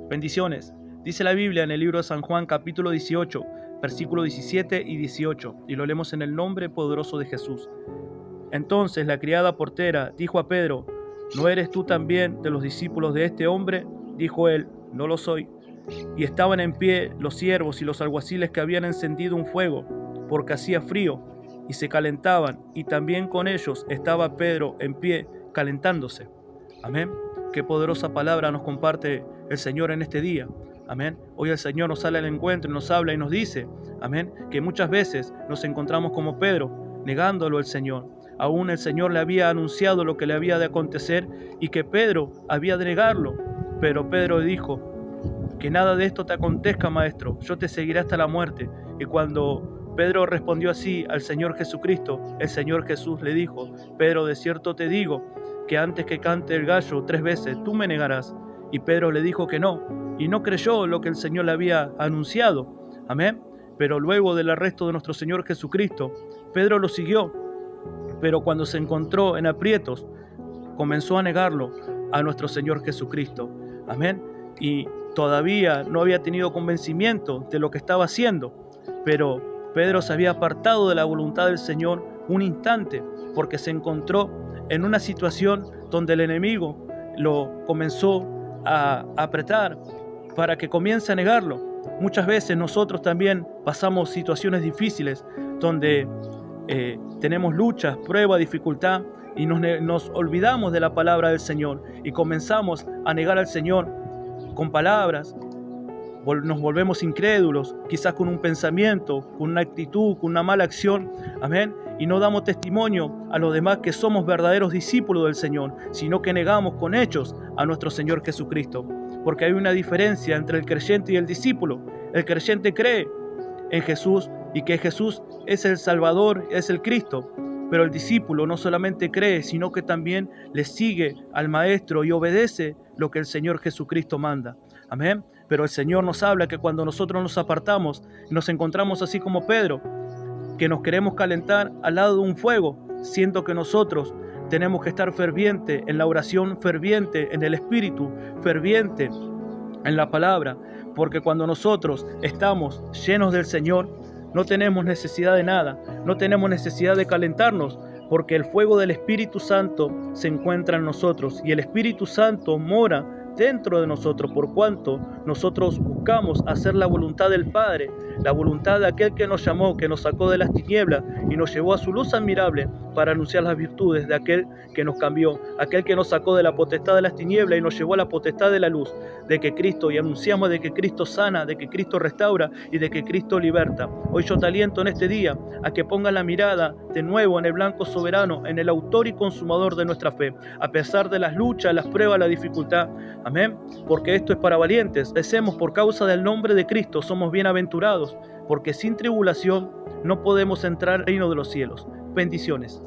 Bendiciones. Dice la Biblia en el libro de San Juan capítulo 18, versículos 17 y 18, y lo leemos en el nombre poderoso de Jesús. Entonces la criada portera dijo a Pedro: ¿No eres tú también de los discípulos de este hombre? Dijo él: No lo soy. Y estaban en pie los siervos y los alguaciles que habían encendido un fuego, porque hacía frío, y se calentaban, y también con ellos estaba Pedro en pie, calentándose. Amén. Qué poderosa palabra nos comparte el Señor en este día. Amén. Hoy el Señor nos sale al encuentro y nos habla y nos dice, amén, que muchas veces nos encontramos como Pedro, negándolo al Señor. Aún el Señor le había anunciado lo que le había de acontecer y que Pedro había de negarlo. Pero Pedro dijo: que nada de esto te acontezca, maestro, yo te seguiré hasta la muerte. Y cuando Pedro respondió así al Señor Jesucristo, el Señor Jesús le dijo: Pedro, de cierto te digo, que antes que cante el gallo 3 veces, tú me negarás. Y Pedro le dijo que no, y no creyó lo que el Señor le había anunciado. Amén. Pero luego del arresto de nuestro Señor Jesucristo, Pedro lo siguió. Pero cuando se encontró en aprietos, comenzó a negarlo a nuestro Señor Jesucristo. Amén. Y todavía no había tenido convencimiento de lo que estaba haciendo, pero Pedro se había apartado de la voluntad del Señor un instante, porque se encontró en una situación donde el enemigo lo comenzó a apretar para que comience a negarlo. Muchas veces nosotros también pasamos situaciones difíciles donde tenemos luchas, pruebas, dificultad, y nos olvidamos de la palabra del Señor y comenzamos a negar al Señor con palabras. Nos volvemos incrédulos, quizás con un pensamiento, con una actitud, con una mala acción, amén, y no damos testimonio a los demás que somos verdaderos discípulos del Señor, sino que negamos con hechos a nuestro Señor Jesucristo, porque hay una diferencia entre el creyente y el discípulo. El creyente cree en Jesús y que Jesús es el Salvador, es el Cristo, pero el discípulo no solamente cree, sino que también le sigue al Maestro y obedece lo que el Señor Jesucristo manda. Amén. Pero el Señor nos habla que cuando nosotros nos apartamos, nos encontramos así como Pedro, que nos queremos calentar al lado de un fuego, siendo que nosotros tenemos que estar ferviente en la oración, ferviente en el Espíritu, ferviente en la palabra, porque cuando nosotros estamos llenos del Señor, no tenemos necesidad de nada, no tenemos necesidad de calentarnos, porque el fuego del Espíritu Santo se encuentra en nosotros y el Espíritu Santo mora dentro de nosotros, por cuanto nosotros buscamos hacer la voluntad del Padre, la voluntad de aquel que nos llamó, que nos sacó de las tinieblas y nos llevó a su luz admirable para anunciar las virtudes de aquel que nos cambió, aquel que nos sacó de la potestad de las tinieblas y nos llevó a la potestad de la luz, de que Cristo, y anunciamos de que Cristo sana, de que Cristo restaura y de que Cristo liberta. Hoy yo te aliento en este día a que pongas la mirada de nuevo en el blanco soberano, en el autor y consumador de nuestra fe, a pesar de las luchas, las pruebas, la dificultad. Amén. Porque esto es para valientes. Decimos: por causa del nombre de Cristo somos bienaventurados, porque sin tribulación no podemos entrar al reino de los cielos. Bendiciones.